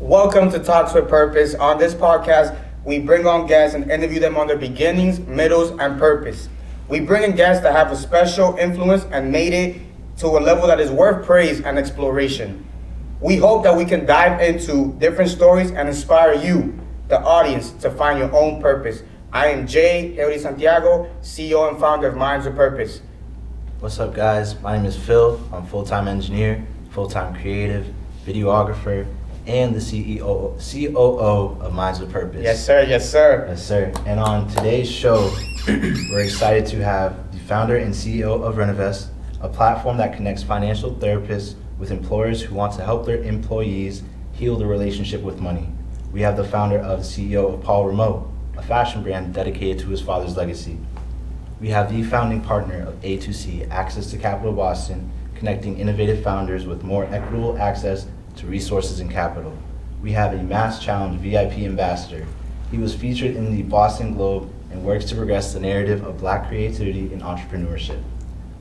Welcome to Talks with Purpose. On this podcast, we bring on guests and interview them on their beginnings, middles, and purpose. We bring in guests that have a special influence and made it to a level that is worth praise and exploration. We hope that we can dive into different stories and inspire you, the audience, to find your own purpose. I am Jay Eury Santiago, CEO and founder of Mindswithpurpose. What's up, guys? My name is Phil. I'm a full-time engineer, full-time creative, videographer, and the COO of Mindswithpurpose. Yes, sir. Yes, sir. Yes, sir. And on today's show, we're excited to have the founder and CEO of Renavest, a platform that connects financial therapists with employers who want to help their employees heal the relationship with money. We have the founder of CEO of Paul Rameau, a fashion brand dedicated to his father's legacy. We have the founding partner of A2C, Access to Capital Boston, connecting innovative founders with more equitable access to resources and capital. We have a MassChallenge VIP Ambassador. He was featured in the Boston Globe and works to progress the narrative of Black creativity and entrepreneurship.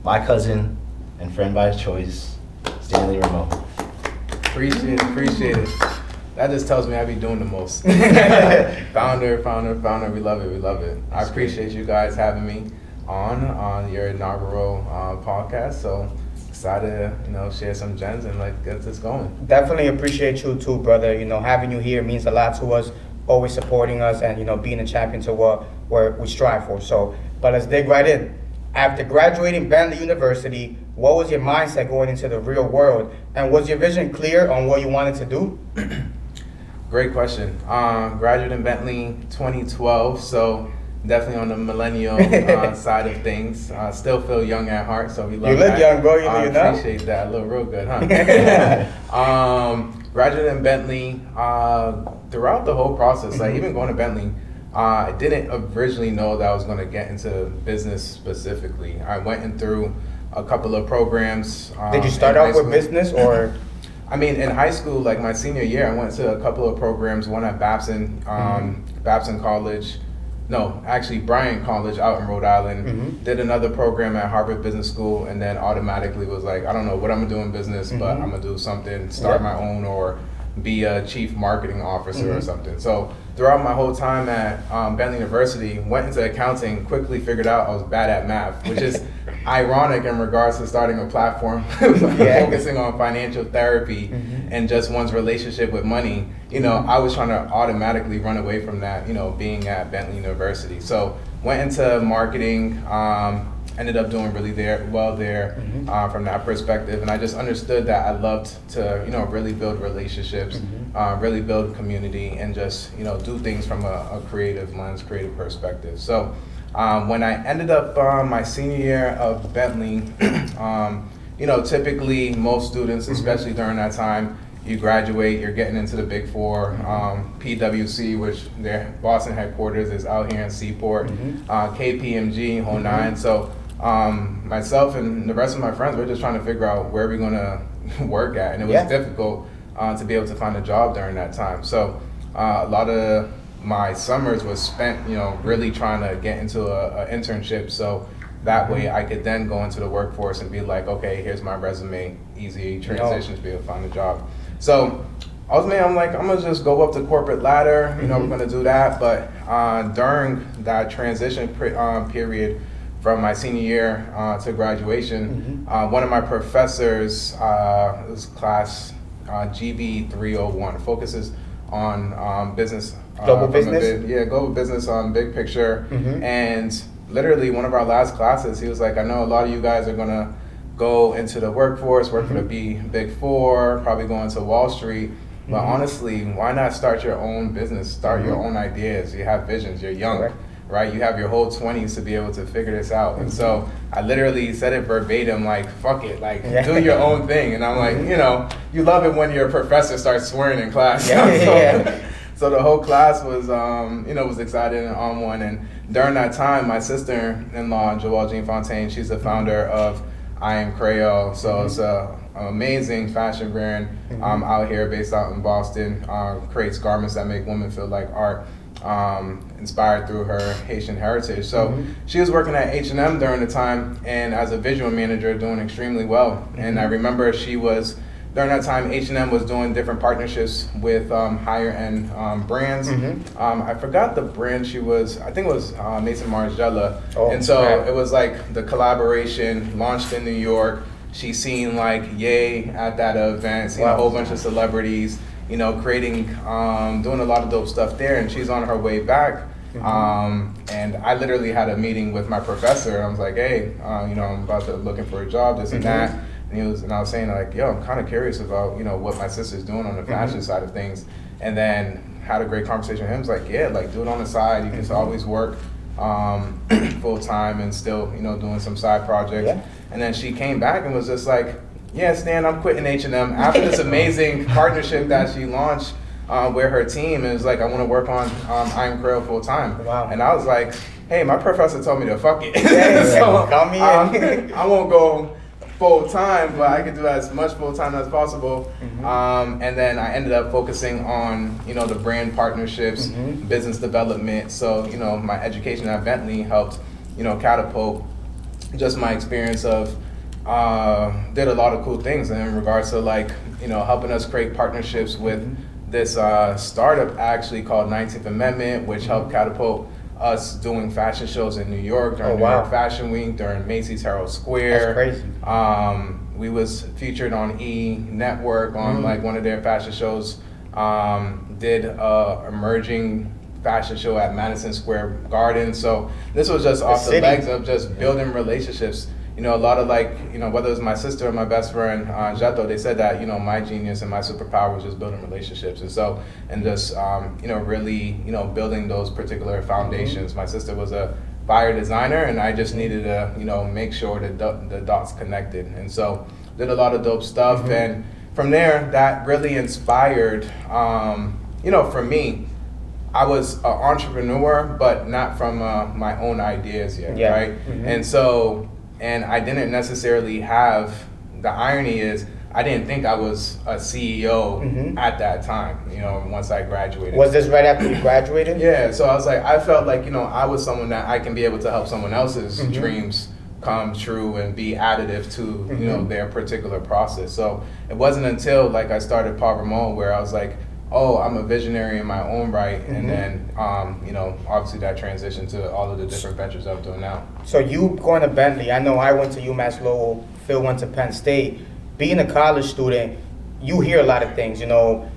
My cousin and friend by choice, Stanley Rameau. Appreciate it. That just tells me I be doing the most. Founder, we love it. I appreciate you guys having me on your inaugural podcast. So excited to, share some gems and get this going. Definitely appreciate you too, brother. Having you here means a lot to us, always supporting us and, being a champion to what we strive for. But let's dig right in. After graduating Bentley University, what was your mindset going into the real world? And was your vision clear on what you wanted to do? Great question. Graduated in Bentley 2012, so definitely on the millennial side of things. Still feel young at heart, so we love you that. You look young, bro. I appreciate that. Look real good, huh? Graduated in Bentley. Throughout the whole process, even going to Bentley, I didn't originally know that I was going to get into business specifically. I went in through a couple of programs. Did you start out with business or? In high school, my senior year, I went to a couple of programs, one at Babson College. No, actually Bryan College out in Rhode Island. Did another program at Harvard Business School, and then automatically was like, I don't know what I'm gonna do in business, but I'm gonna do something, start my own, or be a chief marketing officer or something. So throughout my whole time at Bentley University, went into accounting, quickly figured out I was bad at math, which is ironic in regards to starting a platform focusing on financial therapy and just one's relationship with money. I was trying to automatically run away from that, being at Bentley University. So went into marketing, ended up doing really well there from that perspective. And I just understood that I loved to, really build relationships, really build community, and just, do things from a creative lens, creative perspective. So when I ended up my senior year of Bentley, typically most students, especially during that time, you graduate, you're getting into the big four. PWC, which their Boston headquarters is out here in Seaport, KPMG, whole nine. So myself and the rest of my friends, we're just trying to figure out where we're gonna work at, and it was difficult to be able to find a job during that time. So a lot of my summers was spent, really trying to get into a internship, so that way I could then go into the workforce and be like, okay, here's my resume, easy transition to be able to find a job. So ultimately, I'm like, I'm gonna just go up the corporate ladder. We're gonna do that. But during that transition period from my senior year to graduation, one of my professors, it was class GB 301, focuses on business. Global business? Global business on big picture. And literally one of our last classes, he was like, I know a lot of you guys are gonna go into the workforce, work for the big four, probably go into Wall Street. But honestly, why not start your own business, start your own ideas? You have visions, you're young, right? You have your whole 20s to be able to figure this out. And so I literally said it verbatim, like, fuck it, do your own thing. And I'm like, you love it when your professor starts swearing in class. So the whole class was, was excited and on one. And during that time, my sister-in-law, Joelle Jean Fontaine, she's the founder of I Am Creole. So it's an amazing fashion brand out here based out in Boston, creates garments that make women feel like art. Inspired through her Haitian heritage. So she was working at H&M during the time, and as a visual manager doing extremely well. And I remember she was during that time, H&M was doing different partnerships with higher end brands. I forgot the brand she was, I think it was Mason Margiela. And so it was like the collaboration launched in New York. She's seen like Ye at that event, seen a whole bunch of celebrities, you know, creating, doing a lot of dope stuff there, and she's on her way back. And I literally had a meeting with my professor. I was like, hey, you know, I'm about to looking for a job, this and that. And I was saying like, yo, I'm kind of curious about, you know, what my sister's doing on the fashion side of things. And then had a great conversation with him. He's like, yeah, like do it on the side. You can always work full time and still, you know, doing some side projects. And then she came back and was just like, yeah, Stan, I'm quitting H&M after this amazing partnership that she launched with her team. And it's like, I want to work on I Am Krill full time. And I was like, hey, my professor told me to fuck it. So call me in. I won't go full time, but I could do as much full time as possible. And then I ended up focusing on, you know, the brand partnerships, business development. So, you know, my education at Bentley helped, you know, catapult just my experience of did a lot of cool things in regards to like, you know, helping us create partnerships with this startup actually called 19th Amendment, which helped catapult us doing fashion shows in New York during New York Fashion Week, during Macy's Herald Square. That's crazy. We was featured on E! Network on like one of their fashion shows. Did a emerging fashion show at Madison Square Garden. So this was just off the legs of just building relationships. You know, a lot of like, you know, whether it was my sister or my best friend, Jato, they said that, you know, my genius and my superpower was just building relationships. And so, and just, you know, really, you know, building those particular foundations. My sister was a buyer designer, and I just needed to, you know, make sure that the dots connected. And so did a lot of dope stuff. And from there, that really inspired, you know, for me, I was an entrepreneur, but not from my own ideas yet, right? And so, and I didn't necessarily have, the irony is, I didn't think I was a CEO at that time, you know, once I graduated. Was this right after you graduated? Yeah, so I was like, I felt like, you know, I was someone that I can be able to help someone else's dreams come true and be additive to, you know, their particular process. So it wasn't until like I started Paul Rameau where I was like, oh, I'm a visionary in my own right. And then, you know, obviously that transitioned to all of the different ventures I'm doing now. So you going to Bentley, I know I went to UMass Lowell, Phil went to Penn State. Being a college student, you hear a lot of things, you know,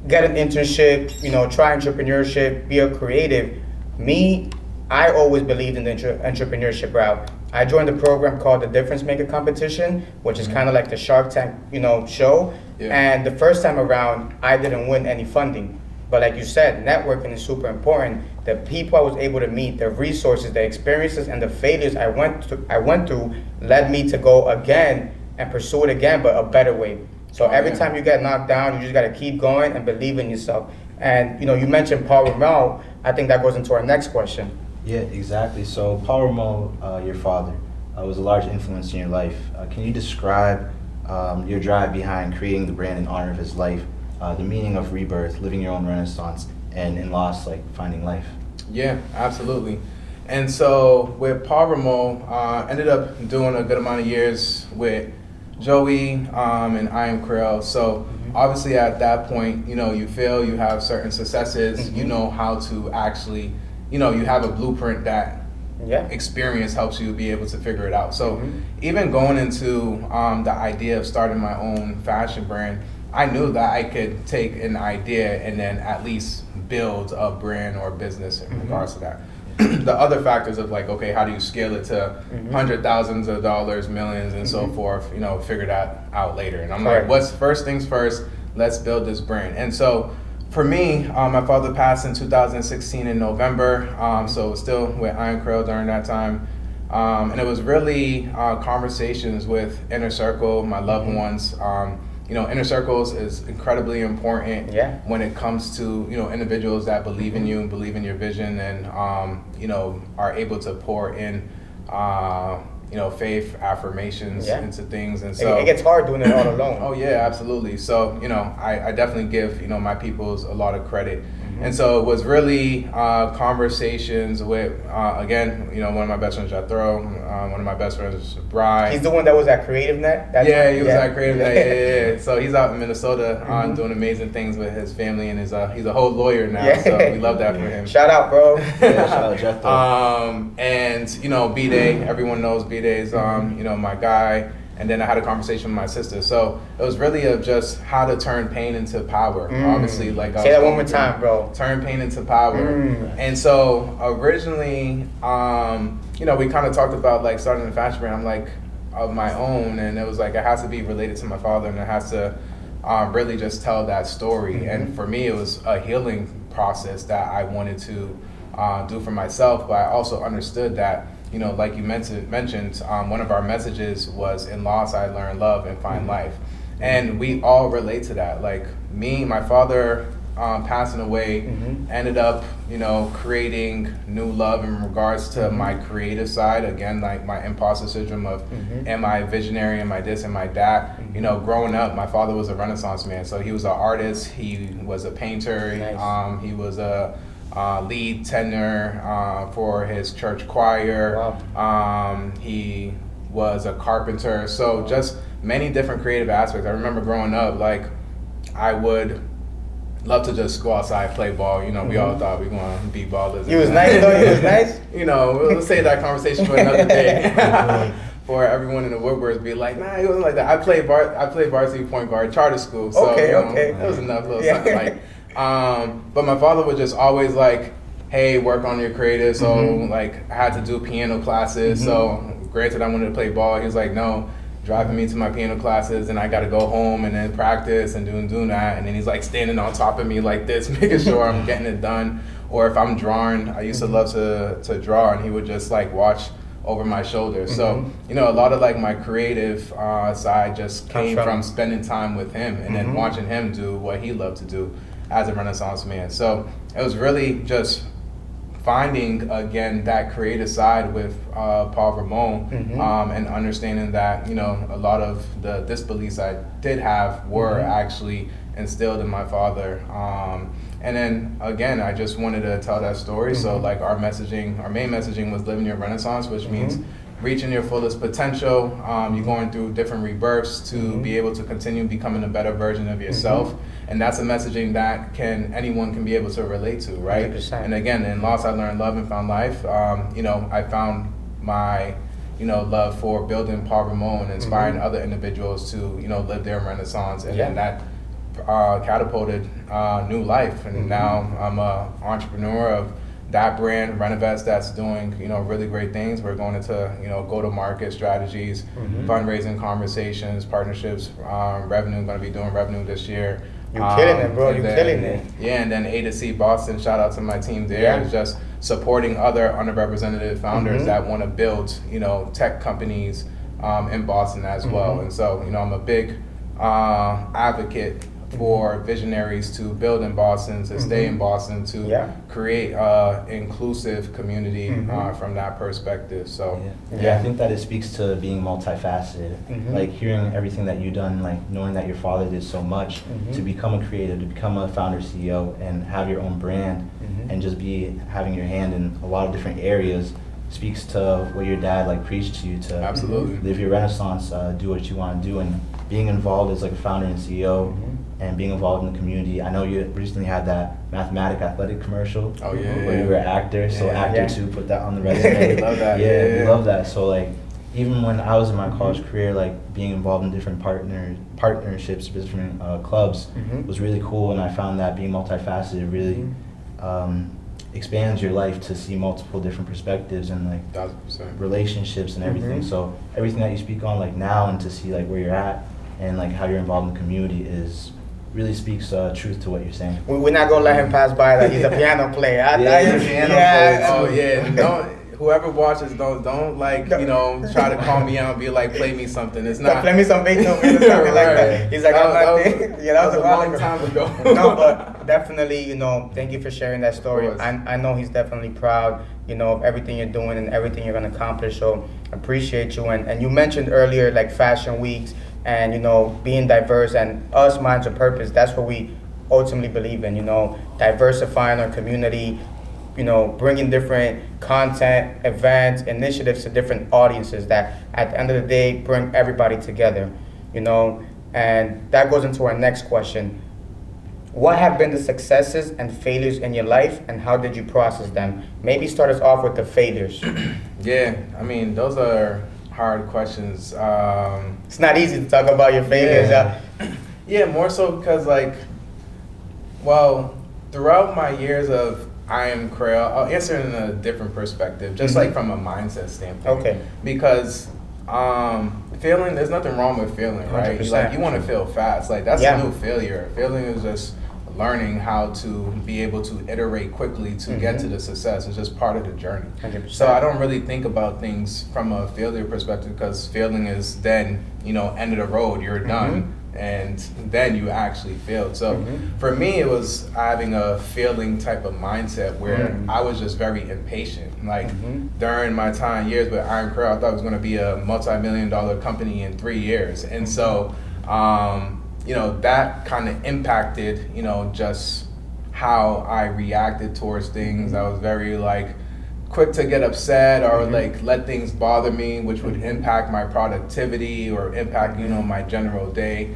get an internship, you know, try entrepreneurship, be a creative. Me, I always believed in the entrepreneurship route. I joined a program called the Difference Maker Competition, which is kind of like the Shark Tank, you know, show. And the first time around, I didn't win any funding. But like you said, networking is super important. The people I was able to meet, the resources, the experiences, and the failures I went through led me to go again and pursue it again, but a better way. So every time you get knocked down, you just got to keep going and believe in yourself. And you know, you mentioned Paul Rameau. I think that goes into our next question. Yeah, exactly. So Paul Rameau, your father, was a large influence in your life. Can you describe your drive behind creating the brand in honor of his life, the meaning of rebirth, living your own renaissance, and in loss, like finding life? Yeah, absolutely. And so with Paul Rameau, ended up doing a good amount of years with Joey and I Am Krill. So obviously at that point, you know, you feel you have certain successes, you know how to actually, you know, you have a blueprint that experience helps you be able to figure it out. So even going into the idea of starting my own fashion brand, I knew that I could take an idea and then at least build a brand or business in regards to that. The other factors of like, okay, how do you scale it to hundred thousands of dollars, millions, and so forth, you know, figure that out later. And I'm like, what's first things first, let's build this brand. And so for me, my father passed in 2016 in November, so still with I Am Krill during that time. And it was really conversations with Inner Circle, my loved ones. You know, Inner Circles is incredibly important when it comes to, you know, individuals that believe in you and believe in your vision and, you know, are able to pour in, you know, faith affirmations into things. And so it gets hard doing it all alone. Oh yeah, absolutely. So, you know, I definitely give, you know, my peoples a lot of credit And so it was really conversations with, again, one of my best friends, Jethro, one of my best friends, Brian. He's the one that was at Creative Net? He was at Creative Net, yeah. So he's out in Minnesota doing amazing things with his family, and he's a whole lawyer now, so we love that for him. Shout out, bro. Shout out Jethro. And, B-Day, everyone knows B-Day's, my guy. And then I had a conversation with my sister. So it was really of just how to turn pain into power. Obviously, like say that one more time, bro. Turn pain into power. And so originally, we kind of talked about like starting a fashion brand. I'm like of my own, and it was like it has to be related to my father, and it has to really just tell that story. And for me, it was a healing process that I wanted to do for myself, but I also understood that. Like you mentioned, one of our messages was, in loss, I learn love and find life. And we all relate to that. Like me, my father passing away, ended up, creating new love in regards to my creative side. Again, like my imposter syndrome of, am I a visionary, am I this, am I that? Growing up, my father was a Renaissance man. So he was an artist, he was a painter, Nice. He was a lead tenor for his church choir. Wow. He was a carpenter. So just many different creative aspects. I remember growing up, like I would love to just go outside, play ball. We all thought we were going to be ballers. You was nice though. You was nice. We'll save that conversation for another day. For everyone in the woodworks be like, nah, it wasn't like that. I played varsity point guard, charter school. So Okay. It was enough little something like. But my father was just always like, hey, work on your creative. So like I had to do piano classes. So granted, I wanted to play ball. He was like, no, driving me to my piano classes, and I got to go home and then practice and doing that. And then he's like standing on top of me like this, making sure I'm getting it done. Or if I'm drawing, I used to love to draw, and he would just like watch over my shoulder. So, a lot of like my creative side just came from spending time with him and then watching him do what he loved to do as a Renaissance man. So it was really just finding again that creative side with Paul Rameau, and understanding that a lot of the disbeliefs I did have were actually instilled in my father. And then again, I just wanted to tell that story. So like our main messaging was living your Renaissance, which means reaching your fullest potential. You're going through different rebirths to be able to continue becoming a better version of yourself. And that's a messaging that anyone can be able to relate to, right? 100%. And again, in loss, I learned love and found life. I found my, love for building Paul Rameau and inspiring other individuals to, live their Renaissance. And then that catapulted new life. And now I'm a entrepreneur of that brand, Renavest, that's doing, really great things. We're going into, go-to-market strategies, fundraising conversations, partnerships, revenue. I'm going to be doing revenue this year. You're killing it, bro. You're killing it. Yeah, and then A2C Boston, shout out to my team there. Is just supporting other underrepresented founders that want to build, tech companies in Boston as well. And so, I'm a big advocate for visionaries to build in Boston, to stay in Boston, to create inclusive community from that perspective. So I think that it speaks to being multifaceted. Like hearing everything that you've done, like knowing that your father did so much to become a creative, to become a founder CEO and have your own brand and just be having your hand in a lot of different areas speaks to what your dad like preached to you, to absolutely live your Renaissance, do what you want to do, and being involved as like a founder and CEO and being involved in the community. I know you recently had that Mathematic Athletic commercial where you were an actor, so actor too, put that on the resume. We love that. We love that. So like even when I was in my college career, like being involved in different partnerships, different clubs was really cool, and I found that being multifaceted really expands your life to see multiple different perspectives and like 1000%. Relationships and everything. So everything that you speak on like now, and to see like where you're at and like how you're involved in the community really speaks truth to what you're saying. We're not gonna let him pass by that he's a piano player. He's a piano player. Oh yeah, whoever watches, don't like, try to call me out and be like, play me something. It's not. Play me some Beethoven or something like that. He's like, that was a long time ago. No, but definitely, thank you for sharing that story. I know he's definitely proud, of everything you're doing and everything you're gonna accomplish. So appreciate you. And you mentioned earlier like fashion weeks and being diverse, and us Mindswithpurpose. That's what we ultimately believe in, diversifying our community, bringing different content, events, initiatives to different audiences that at the end of the day bring everybody together, and that goes into our next question. What have been the successes and failures in your life, and how did you process them? Maybe start us off with the failures. Yeah, I mean, those are hard questions. It's not easy to talk about your failures. Yeah, more so because throughout my years of I am Creole, I'll answer it in a different perspective, just like from a mindset standpoint. Okay. Because failing, there's nothing wrong with failing, right? 100%. You want to fail fast. That's a new failure. Failing is just learning how to be able to iterate quickly to get to the success. It's just part of the journey. 100%. So I don't really think about things from a failure perspective, because failing is then, end of the road, you're done, and then you actually failed. So for me, it was having a failing type of mindset where I was just very impatient. During my years with Iron Creole, I thought it was going to be a multi-million-dollar company in 3 years. And so, that kind of impacted, just how I reacted towards things. I was very quick to get upset or let things bother me, which would impact my productivity or impact, my general day.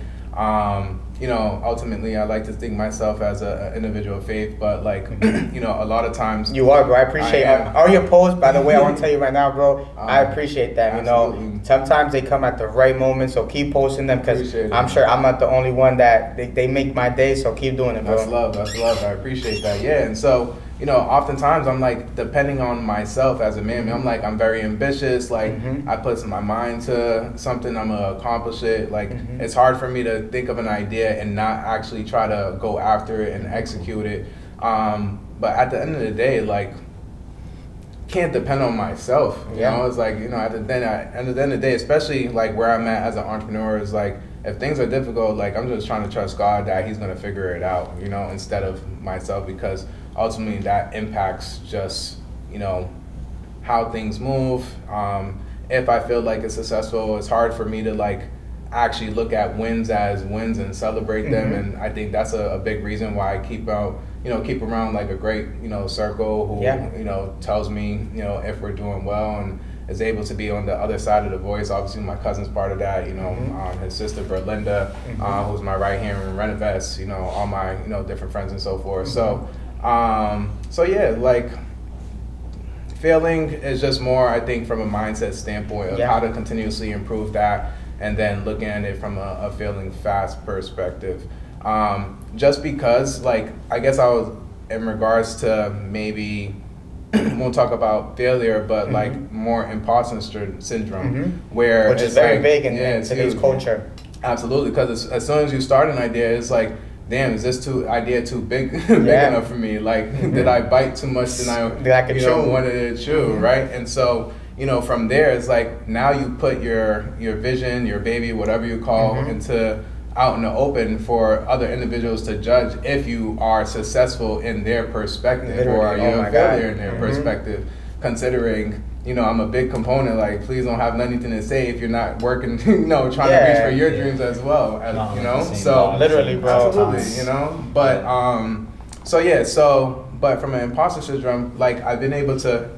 Ultimately I like to think myself as an individual of faith, but a lot of times you are, bro. I appreciate all your posts, by the way. I want to tell you right now, bro, I appreciate that. Absolutely. Sometimes they come at the right moment, so keep posting them, because I'm sure I'm not the only one that they make my day, so keep doing it, bro. That's love. I appreciate that. Yeah. And so oftentimes I'm depending on myself as a man, I'm very ambitious. I put my mind to something, I'm gonna accomplish it. It's hard for me to think of an idea and not actually try to go after it and execute it. But at the end of the day, can't depend on myself. It's at the end of the day, especially where I'm at as an entrepreneur, is if things are difficult, I'm just trying to trust God that He's gonna figure it out, instead of myself, because ultimately that impacts just, how things move. If I feel it's successful, it's hard for me to actually look at wins as wins and celebrate them. And I think that's a big reason why I keep around a great, circle who, tells me, if we're doing well, and is able to be on the other side of the voice. Obviously my cousin's part of that, his sister Berlinda, who's my right hand in Renavest, all my, different friends and so forth. So failing is just more, I think, from a mindset standpoint of how to continuously improve that, and then looking at it from a failing fast perspective. Just because, I guess I was, in regards to maybe, won't talk about failure, but more imposter syndrome, where which is very big in today's culture. Absolutely, because as soon as you start an idea, it's damn, is this idea too big enough for me? Did I bite too much than I wanted to chew, right? And so, from there, it's now you put your vision, your baby, whatever you call, into out in the open for other individuals to judge if you are successful in their perspective, or are you a failure in their perspective, considering, I'm a big component, please don't have nothing to say if you're not working, trying to reach for your dreams as well, so literally, bro. Absolutely, but, but from an imposter syndrome, I've been able to,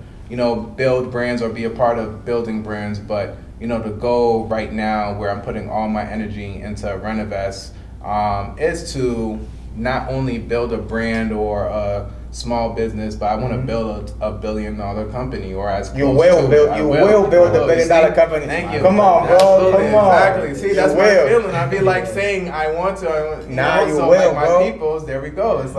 build brands or be a part of building brands, but, the goal right now where I'm putting all my energy into Renavest, is to not only build a brand or a small business, but I want to build a $1 billion company, or as you will build a $1 billion company. Thank you. Come on, bro. Absolutely. Come on. Exactly. See, that's my feeling. I'd be saying I want to. You so will, my bro. peoples. There we go. It's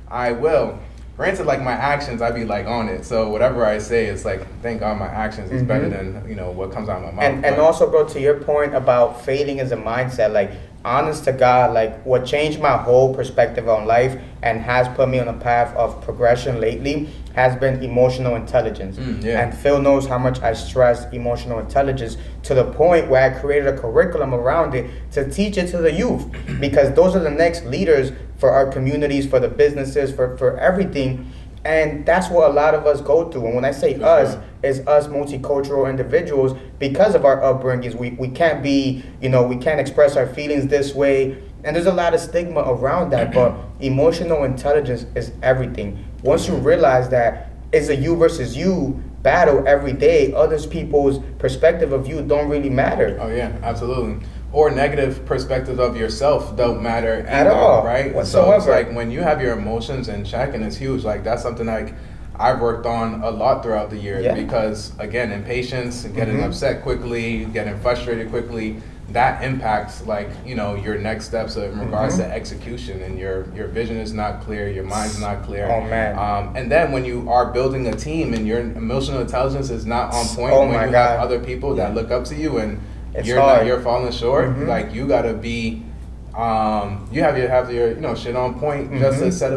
I will. Granted, my actions, I'd be on it. So whatever I say, it's thank God my actions is better than what comes out of my mouth. And also, bro, to your point about failing as a mindset, honest to God, what changed my whole perspective on life and has put me on a path of progression lately has been emotional intelligence. And Phil knows how much I stress emotional intelligence, to the point where I created a curriculum around it to teach it to the youth, because those are the next leaders for our communities, for the businesses, for everything. And that's what a lot of us go through. And when I say us, it's us multicultural individuals, because of our upbringings. We can't be, we can't express our feelings this way. And there's a lot of stigma around that. But emotional intelligence is everything. Once you realize that it's a you versus you battle every day, other people's perspective of you don't really matter. Oh yeah, absolutely. Or negative perspective of yourself don't matter At either, all, right? whatsoever. So it's like when you have your emotions in check, and it's huge. Like that's something like I've worked on a lot throughout the years, because again, impatience, getting upset quickly, getting frustrated quickly, that impacts like, you know, your next steps in regards to execution, and your vision is not clear, your mind's not clear. Oh man. And then when you are building a team and your emotional intelligence is not on point, Oh when my you God. have other people that look up to you and It's you're hard. you're falling short, like you gotta be you have your you know shit on point, just to set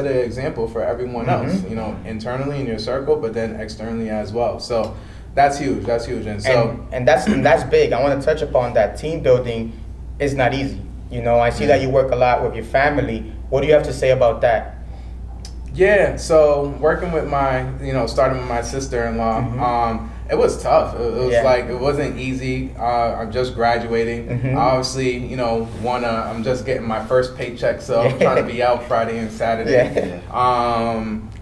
an example for everyone else, you know, internally in your circle, but then externally as well. So that's huge. And so and that's big. I want to touch upon that. Team building is not easy. You know, I see that you work a lot with your family. What do you have to say about that? yeah, so working with starting with my sister-in-law, it was tough. It was like, it wasn't easy. I'm just graduating. Obviously, you know, I'm just getting my first paycheck, so I'm trying to be out Friday and Saturday.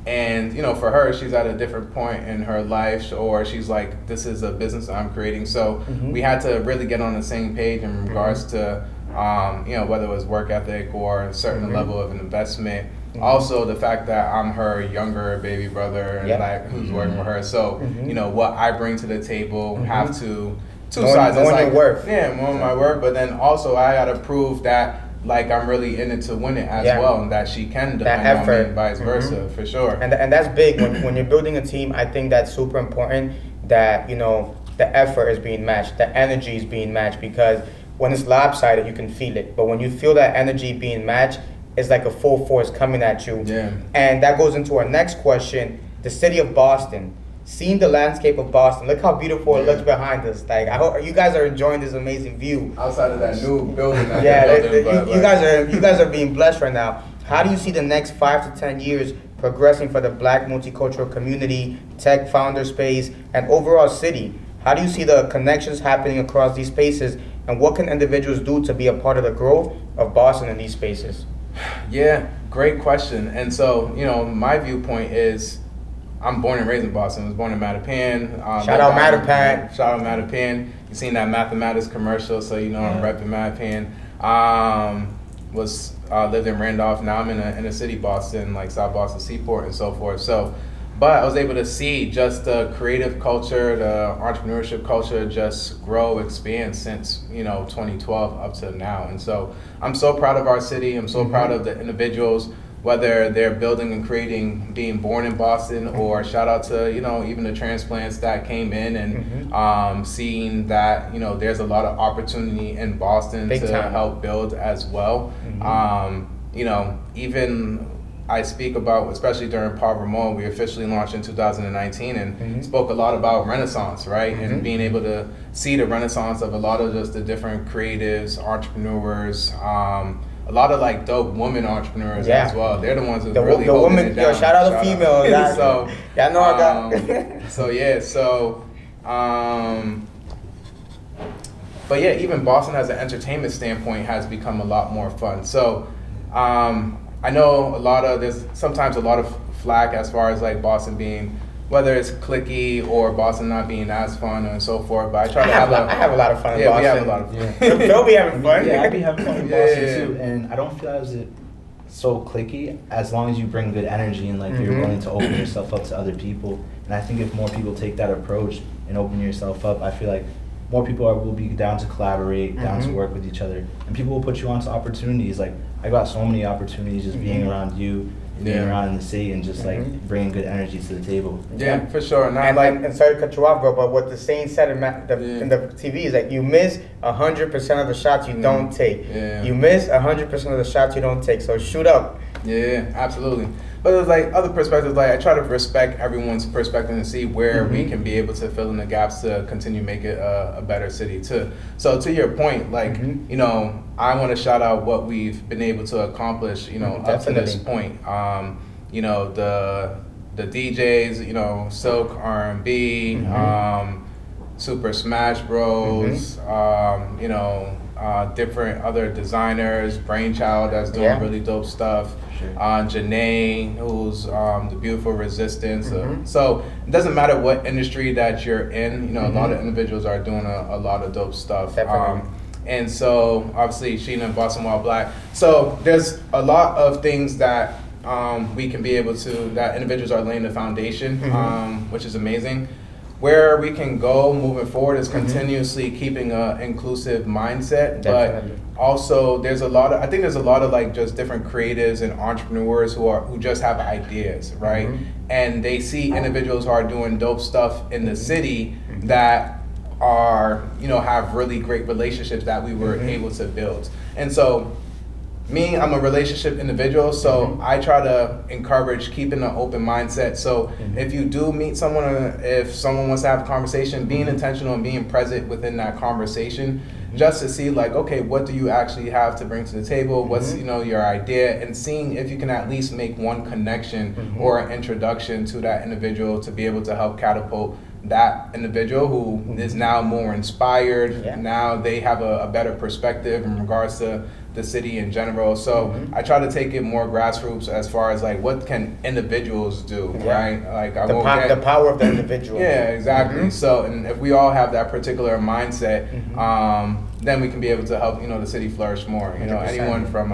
And, you know, for her, she's at a different point in her life, or she's like, this is a business I'm creating. So we had to really get on the same page in regards to, you know, whether it was work ethic or a certain level of an investment. Also, the fact that I'm her younger baby brother and like who's working with her, so you know what I bring to the table have to two sides. Knowing It's your worth. Yeah, knowing my worth, but then also I gotta prove that like I'm really in it to win it as well, and that she can depend on me and vice versa, for sure. And that's big. When you're building a team, I think that's super important that, you know, the effort is being matched, the energy is being matched, because when it's lopsided, you can feel it. But when you feel that energy being matched, it's like a full force coming at you. Yeah. And that goes into our next question, the city of Boston. Seeing the landscape of Boston, look how beautiful it looks behind us. Like, I hope you guys are enjoying this amazing view. Outside of that new building that you guys are being blessed right now. How do you see the next 5 to 10 years progressing for the Black multicultural community, tech founder space, and overall city? How do you see the connections happening across these spaces, and what can individuals do to be a part of the growth of Boston in these spaces? Yeah, great question. And so, you know, my viewpoint is, I'm born and raised in Boston. I was born in Mattapan. Shout out Mattapan. Shout out Mattapan. You seen that mathematics commercial, so you know I'm repping Mattapan. Lived in Randolph. Now I'm in a city, Boston, like South Boston Seaport and so forth. So, but I was able to see just the creative culture, the entrepreneurship culture just grow, expand since, you know, 2012 up to now. And so I'm so proud of our city. I'm so proud of the individuals, whether they're building and creating, being born in Boston, or shout out to, you know, even the transplants that came in and seeing that, you know, there's a lot of opportunity in Boston to help build as well. You know, even I speak about, especially during Paul Rameau, we officially launched in 2019 and spoke a lot about Renaissance, right? And being able to see the Renaissance of a lot of just the different creatives, entrepreneurs, a lot of like dope women entrepreneurs as well. They're the ones who really holding it down. Shout out to females. So, yeah, I know I got. But yeah, even Boston as an entertainment standpoint has become a lot more fun. So, I know there's sometimes a lot of flack as far as like Boston being, whether it's cliquey or Boston not being as fun and so forth, but I have a lot of fun in Boston. We have a lot of fun. They'll be having fun. Yeah, I be having fun in Boston too, and I don't feel as it so cliquey as long as you bring good energy and like you're willing to open yourself up to other people. And I think if more people take that approach and open yourself up, I feel like more people will be down to collaborate, down to work with each other, and people will put you onto opportunities. Like I got so many opportunities just being around you, being around in the city, and just like bringing good energy to the table. Yeah, for sure. And sorry to cut you off, bro, but what the saying said in the TV is like, you miss 100% of the shots you don't take. Yeah. You miss 100% of the shots you don't take. So shoot up. Yeah, absolutely. But there's like other perspectives. Like I try to respect everyone's perspective and see where we can be able to fill in the gaps to continue make it a better city too. So to your point, like you know, I want to shout out what we've been able to accomplish. You know, up to this point. You know, the DJs. You know, Silk R&B, Super Smash Bros. You know. Different other designers, Brainchild that's doing really dope stuff. Sure. Janae, who's the Beautiful Resistance. So it doesn't matter what industry that you're in. You know, a lot of individuals are doing a lot of dope stuff. And so obviously Sheena and Boston Wild Black. So there's a lot of things that we can be able to, that individuals are laying the foundation, which is amazing. Where we can go moving forward is continuously keeping an inclusive mindset, but also there's a lot of, I think there's a lot of like just different creatives and entrepreneurs who just have ideas, right? And they see individuals who are doing dope stuff in the city that are, you know, have really great relationships that we were able to build. And so me, I'm a relationship individual, so I try to encourage keeping an open mindset. So if you do meet someone, if someone wants to have a conversation, being intentional and being present within that conversation, just to see like, okay, what do you actually have to bring to the table? What's, you know, your idea, and seeing if you can at least make one connection or an introduction to that individual to be able to help catapult that individual who is now more inspired. Now they have a better perspective in regards to the city in general. So I try to take it more grassroots as far as like what can individuals do, right? Like the power of the individual. Yeah, exactly. So, and if we all have that particular mindset, then we can be able to help, you know, the city flourish more. You know, 100%. anyone from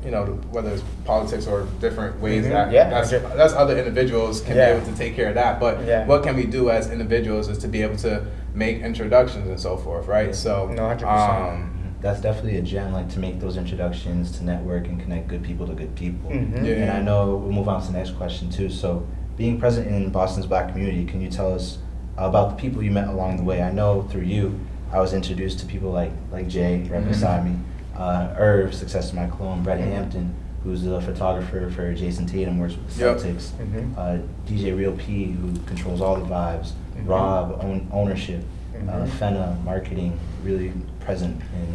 you know, whether it's politics or different ways that's other individuals can be able to take care of that. But what can we do as individuals is to be able to make introductions and so forth, right? So, 100%. That's definitely a gem, like to make those introductions, to network and connect good people to good people. Yeah. And I know we'll move on to the next question too. So being present in Boston's Black community, can you tell us about the people you met along the way? I know through you, I was introduced to people like Jay, right beside me, Irv, Success to My Clone, Brett Hampton, who's a photographer for Jason Tatum, works with the Celtics, DJ Real P, who controls all the vibes, Rob, ownership, Fenna, marketing, really present in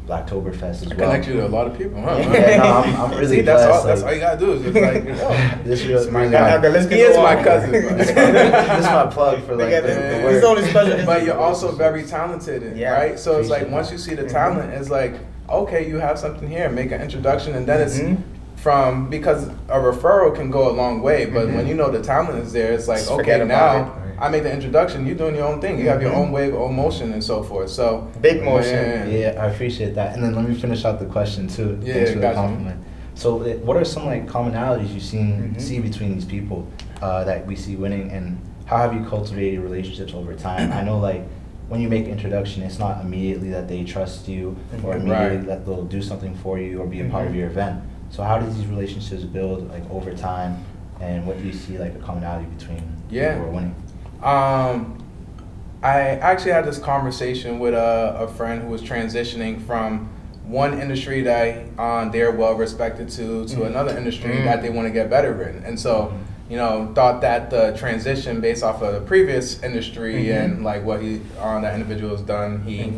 Blacktoberfest as well. Connect you to a lot of people, huh? Yeah, no, I'm really See, blessed. that's all you gotta do is just like, this is my guy. He is my cousin. This is my plug for like the He's work. only special. But you're also very talented, right? So it's like once you see the talent, it's like, okay, you have something here. Make an introduction, and then it's from, because a referral can go a long way. But when you know the talent is there, it's like, Just okay, forget about now I made the introduction. You're doing your own thing. You have your own wave, own motion, and so forth. So big motion. Yeah, I appreciate that. And then let me finish out the question too. Yeah, Thanks for the gotcha. compliment. So, what are some like commonalities you see between these people that we see winning, and how have you cultivated relationships over time? I know like when you make introduction, it's not immediately that they trust you or immediately that they'll do something for you or be a part of your event. So how do these relationships build like over time, and what do you see like a commonality between people who are winning? I actually had this conversation with a friend who was transitioning from one industry that they're well respected to another industry that they want to get better in. And so, you know, thought that the transition based off of the previous industry and like what that individual has done, he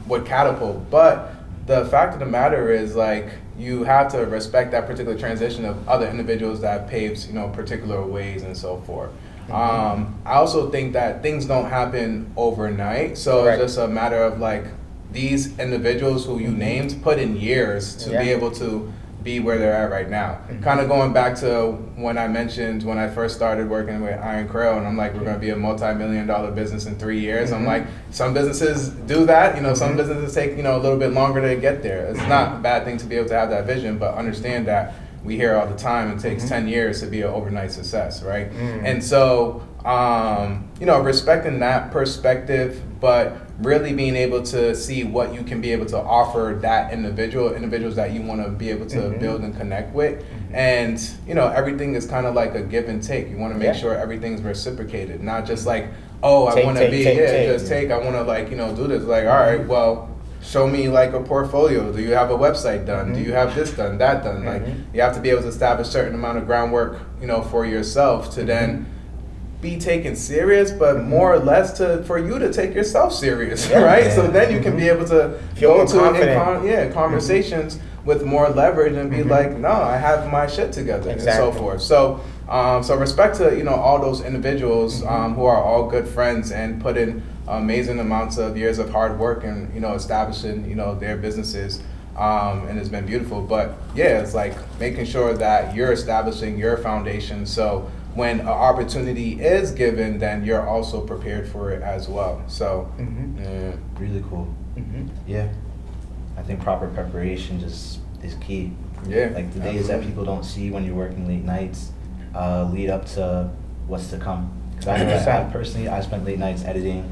would catapult. But the fact of the matter is, like, you have to respect that particular transition of other individuals that paves, you know, particular ways and so forth. I also think that things don't happen overnight, so it's just a matter of like these individuals who you named put in years to be able to be where they're at right now. Kind of going back to when I mentioned when I first started working with Iron Crow, and I'm like, we're going to be a multi-million-dollar business in 3 years. I'm like, some businesses do that, you know, some businesses take, you know, a little bit longer to get there. It's not a bad thing to be able to have that vision, but understand that we hear all the time it takes 10 years to be an overnight success, right? And so, you know, respecting that perspective, but really being able to see what you can be able to offer that individuals that you want to be able to build and connect with. And, you know, everything is kind of like a give and take. You want to make sure everything's reciprocated, not just like, oh, I want to be here, just take, I want to like, you know, do this. Like, all right, well, show me like a portfolio. Do you have a website done? Do you have this done, that done? Like, you have to be able to establish a certain amount of groundwork, you know, for yourself to then be taken serious, but more or less for you to take yourself serious, right? So then you can be able to go to conversations with more leverage and be like, no, I have my shit together and so forth. So, so respect to, you know, all those individuals who are all good friends and put in amazing amounts of years of hard work and, you know, establishing, you know, their businesses. and it's been beautiful. But yeah, it's like making sure that you're establishing your foundation, so when an opportunity is given, then you're also prepared for it as well. So yeah. Really cool. Yeah, I think proper preparation just is key. Yeah, like the days that people don't see when you're working late nights lead up to what's to come. Because I know that I spent late nights editing,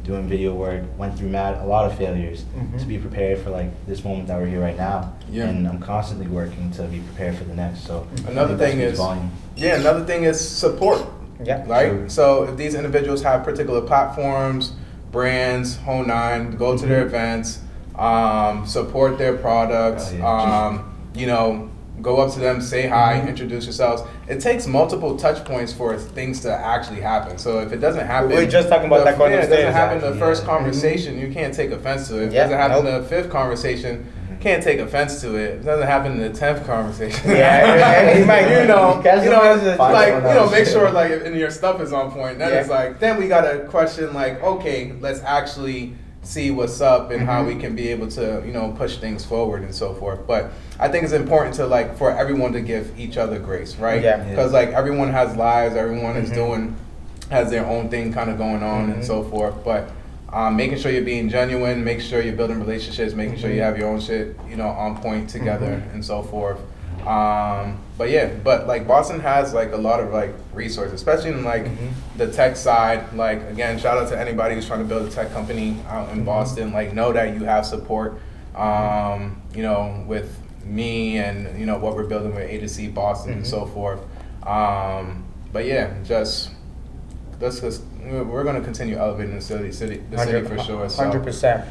doing video work, went through a lot of failures to be prepared for like this moment that we're here right now. And I'm constantly working to be prepared for the next. So another thing is support. Yeah. Right? True. So if these individuals have particular platforms, brands, whole nine, go to their events, support their products, you know, go up to them, say hi, introduce yourselves. It takes multiple touch points for things to actually happen. So if it doesn't happen, we're just talking about that going it upstairs. doesn't happen the first conversation, you can't take offense to it. If it doesn't happen the fifth conversation, can't take offense to it. It doesn't happen in the 10th conversation. Make sure like if your stuff is on point. Then it's like, then we gotta question like, okay, let's actually see what's up and how we can be able to, you know, push things forward and so forth. But I think it's important to like for everyone to give each other grace, right? Because like everyone has lives, everyone is has their own thing kind of going on and so forth. But making sure you're being genuine, make sure you're building relationships, making sure you have your own shit, you know, on point together and so forth. But like Boston has like a lot of like resources, especially in like the tech side. Like again, shout out to anybody who's trying to build a tech company out in Boston. Like know that you have support, you know, with me and, you know, what we're building with A2C Boston and so forth. But yeah, we're going to continue elevating the city for sure. 100%.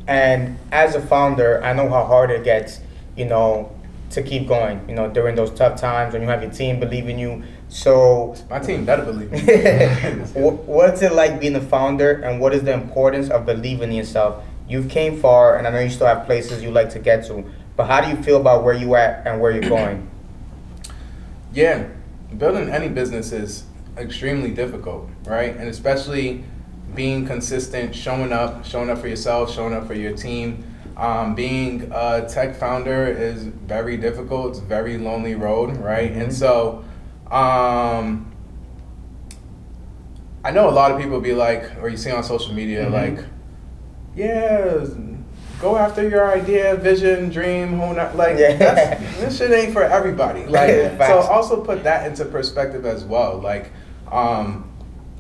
And as a founder, I know how hard it gets, you know, to keep going, you know, during those tough times when you have your team believe in you. So my team better believe in me. What's it like being a founder, and what is the importance of believing in yourself? You've came far, and I know you still have places you like to get to, but how do you feel about where you at and where you're going? Yeah, building any business is extremely difficult, right? And especially being consistent, showing up for yourself, showing up for your team. Being a tech founder is very difficult. It's a very lonely road, right? And so I know a lot of people be like, or you see on social media, like, yeah, go after your idea, vision, dream, like this shit ain't for everybody. Like, so also put that into perspective as well. Like,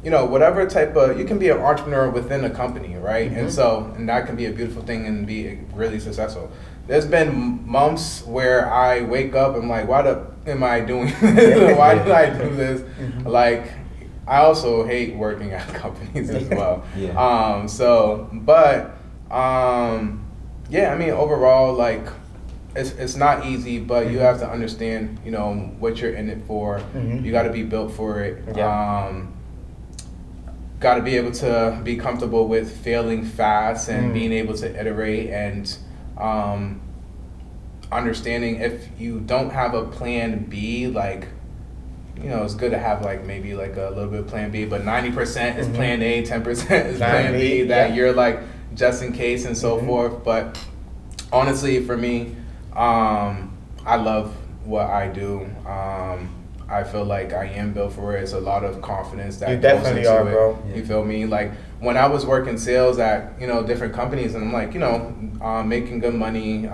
you know, whatever type of, you can be an entrepreneur within a company, right? And that can be a beautiful thing and be really successful. There's been months where I wake up and I'm like, why am I doing this? Why did I do this? Like, I also hate working at companies as well. I mean, overall, like, it's not easy, but you have to understand, you know, what you're in it for. You got to be built for it. Got to be able to be comfortable with failing fast and being able to iterate and understanding if you don't have a plan B, like, you know, it's good to have like maybe like a little bit of plan B, but 90% is plan A, 10% is plan B, that you're like just in case and so forth. But honestly, for me, I love what I do. I feel like I am built for it. It's a lot of confidence that goes into it. Bro. You feel me? Like when I was working sales at, you know, different companies, and I'm like, you know, making good money,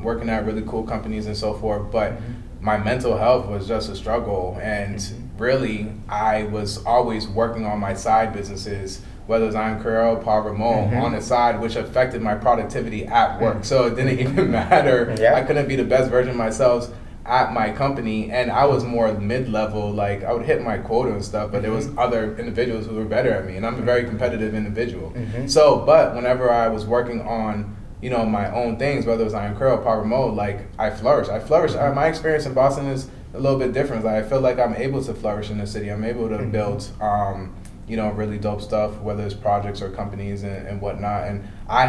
working at really cool companies and so forth, but my mental health was just a struggle. And really, I was always working on my side businesses, whether it's I'm Curl, Paul Rameau, on the side, which affected my productivity at work. So it didn't even matter. I couldn't be the best version of myself at my company, and I was more mid-level. Like, I would hit my quota and stuff, but there was other individuals who were better at me, and I'm a very competitive individual. So, but whenever I was working on, you know, my own things, whether it was I'm Curl, Paul Rameau, like, I flourished. My experience in Boston is a little bit different. Like, I feel like I'm able to flourish in the city. I'm able to build, you know, really dope stuff, whether it's projects or companies and whatnot. And I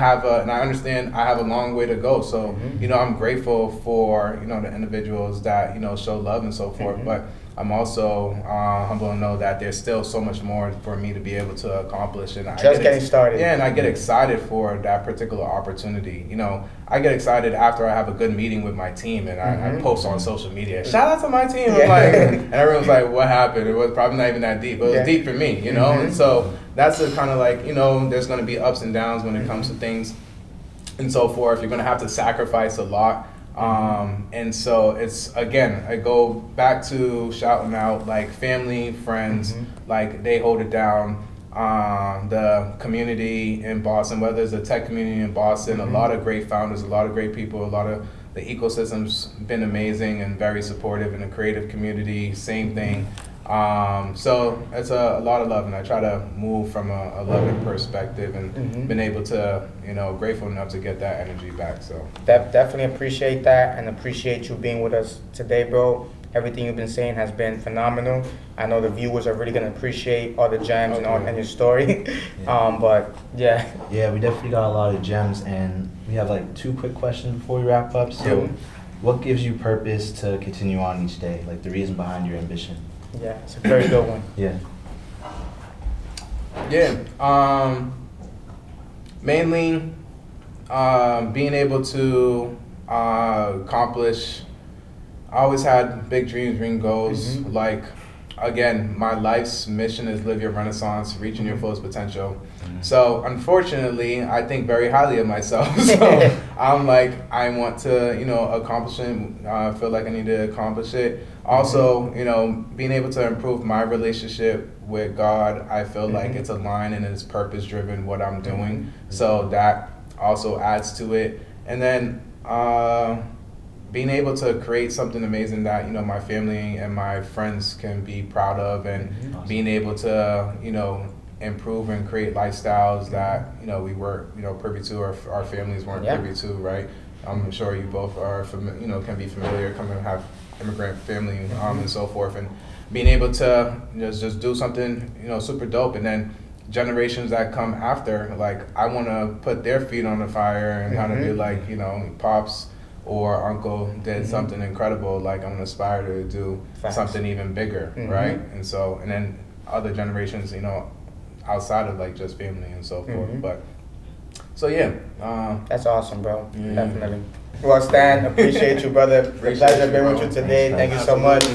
understand I have a long way to go. So, you know, I'm grateful for, you know, the individuals that, you know, show love and so forth. But I'm also humble to know that there's still so much more for me to be able to accomplish. And Getting started. Yeah, and I get excited for that particular opportunity. You know, I get excited after I have a good meeting with my team, and I post on social media, shout out to my team. I'm like, and everyone's like, what happened? It was probably not even that deep, but it was deep for me, you know? And so that's the kind of like, you know, there's going to be ups and downs when it comes to things and so forth. You're going to have to sacrifice a lot. And so it's, again, I go back to shouting out like family, friends, like they hold it down. The community in Boston, whether it's the tech community in Boston, a lot of great founders, a lot of great people, a lot of the ecosystem's been amazing and very supportive in the creative community, same thing. So it's a lot of love, and I try to move from a loving perspective, and been able to, you know, grateful enough to get that energy back. So definitely appreciate that, and appreciate you being with us today, bro. Everything you've been saying has been phenomenal. I know the viewers are really gonna appreciate all the gems and your story. But yeah. Yeah, we definitely got a lot of gems, and we have like 2 quick questions before we wrap up. So, what gives you purpose to continue on each day? Like the reason behind your ambition? Yeah, it's a very good one. Mainly being able to accomplish. I always had big dreams, dream goals. Like, again, my life's mission is live your renaissance, reaching your fullest potential. So, unfortunately, I think very highly of myself. So, I'm like, I want to, you know, accomplish it. I feel like I need to accomplish it. Also, you know, being able to improve my relationship with God, I feel like it's aligned and it's purpose driven what I'm doing. So that also adds to it. And then, being able to create something amazing that, you know, my family and my friends can be proud of, and being able to, you know, improve and create lifestyles that, you know, we were, you know, privy to, or our families weren't privy to, right? I'm sure you both are, you know, can be familiar, come and have immigrant family, and so forth, and being able to, you know, just do something, you know, super dope, and then generations that come after, like, I want to put their feet on the fire and kind of be like, you know, pops or uncle did something incredible, like I'm gonna aspire to do something even bigger, right? And so, and then other generations, you know, outside of like just family and so forth. But so yeah, that's awesome, bro. Definitely. Well, Stan, appreciate you, brother. The pleasure being with you today. Thank you so much.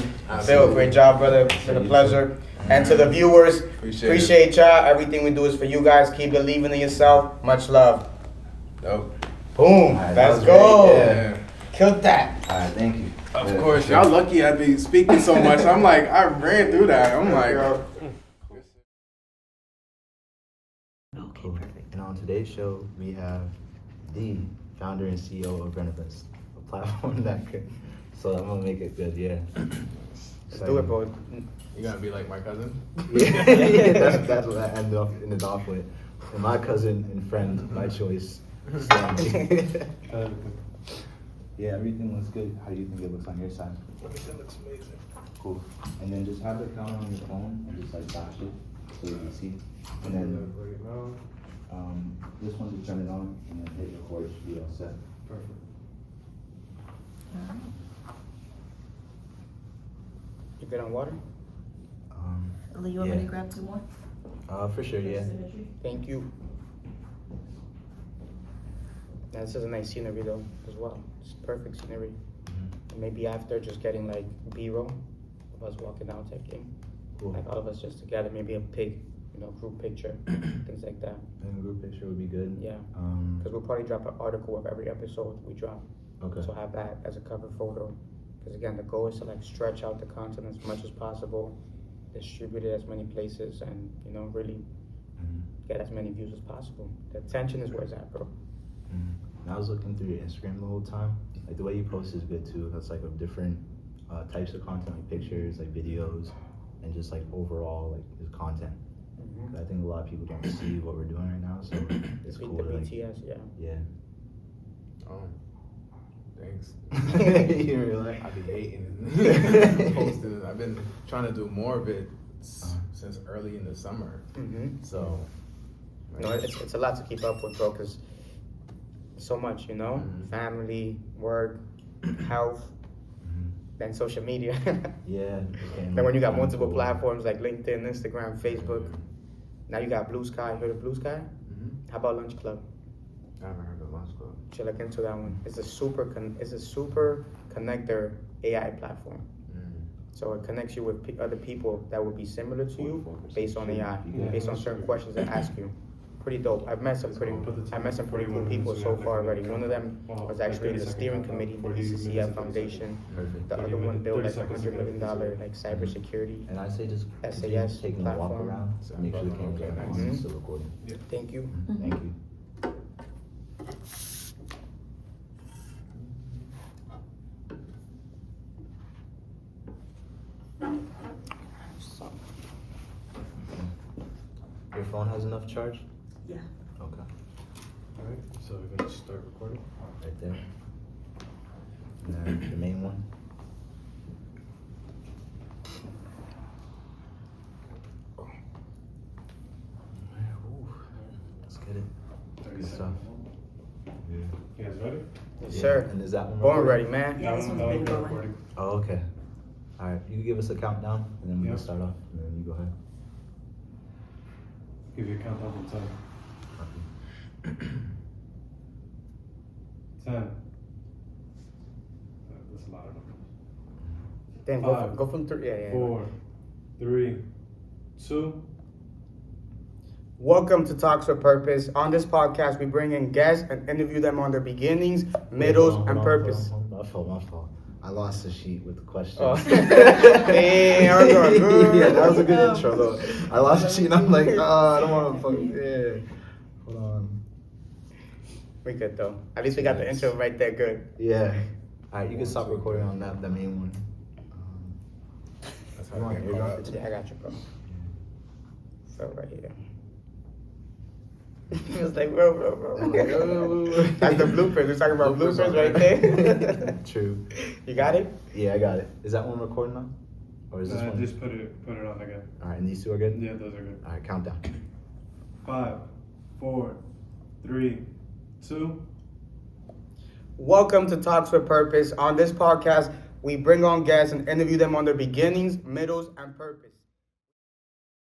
Phil, great job, brother. It's been a pleasure. And to the viewers, appreciate y'all. Everything we do is for you guys. Keep believing in yourself. Much love. Dope. Boom. Let's go. Killed that. All right, thank you. Of course, y'all lucky I be speaking so much. I'm like, I ran through that. I'm like, okay, perfect. And on today's show, we have the founder and CEO of Renavest, a platform that could. So I'm gonna make it good, yeah. Let's do it, bro. You gonna be like my cousin? Yeah, that's what I ended off with. And my cousin and friend, my choice, Stanley. Yeah, everything looks good. How do you think it looks on your side? Everything looks amazing. Cool. And then just have the counter on your phone and just like flash it so you can see. And then this one to turn it on and then hit record. Should be all set. Perfect. You good on water? Lee, you want me to grab 2 more? For sure, yeah. Thank you. Yeah, this is a nice scenery though, as well. It's perfect scenery. And maybe after, just getting like B-roll of us walking out type thing. Cool. Like all of us just together, maybe a pig, you know, group picture, things like that. I think a group picture would be good. Yeah. Because we'll probably drop an article of every episode we drop. Okay. So have that as a cover photo. Because again, the goal is to like stretch out the content as much as possible, distribute it as many places, and, you know, really get as many views as possible. The attention is where it's at, bro. And I was looking through your Instagram the whole time. Like the way you post is good too. That's like of different types of content, like pictures, like videos, and just like overall like just content. I think a lot of people don't see what we're doing right now, so it's cool. The to, like, BTS, yeah. Oh, thanks. You really? I be hating posting. I've been trying to do more of it since early in the summer. So, no, it's a lot to keep up with, bro, because so much, you know, family, work, health, than social media. Yeah. Then when you got multiple platforms like LinkedIn, Instagram, Facebook, now you got Blue Sky. Heard of Blue Sky? Mm-hmm. How about Lunch Club? I haven't heard of Lunch Club. Should look into that one. It's a super connector AI platform. So it connects you with other people that would be similar to you based on AI, based on certain questions that ask you. Pretty dope. I've met some pretty cool people so far already. One of them was actually in the steering committee of the ECCF Foundation. Perfect. The other one built like $100 million like cybersecurity. And I say just SAS continue taking a walk platform. around. Make sure the camera's on. Mhm. It's still recording. Thank you. Thank you. Your phone has enough charge? Yeah. Okay. Alright, so we're gonna start recording. Right there. And then the main one. Ooh, let's get it. 30 Good seconds. stuff. Yeah. You guys ready? Yes, Yeah, sir. And is that one Born recording? ready, man. Yeah, this one's that been one's going. recording. Oh, okay. Alright, you can give us a countdown and then we can Yeah. start off and then you go ahead. Give you a countdown from 10. 10. That's a lot of numbers. Then Five, go from 3. Yeah. 4, 3, 2. Welcome to Talks with Purpose. On this podcast, we bring in guests and interview them on their beginnings, middles, Hold and on, purpose. hold on. My fault. I lost the sheet with the questions. Oh. Damn, I was going good. Yeah, that was a good intro though. I lost the sheet and I'm like, I don't want to fucking, yeah. Hold on. We good though. At least we got the intro right there. Good. Yeah. Alright, you can stop recording on the main one. That's Come on, how you're they going go. Yeah, I got you, bro. So right here. It was like, bro. That's the bloopers. We're talking about bloopers right there. True. You got it? Yeah, I got it. Is that one recording now? Or is this one? Just put it on again. Alright, and these two are good? Yeah, those are good. Alright, countdown. 5, 4, 3, 2. Welcome to Talks with Purpose. On this podcast, we bring on guests and interview them on their beginnings, middles, and purpose.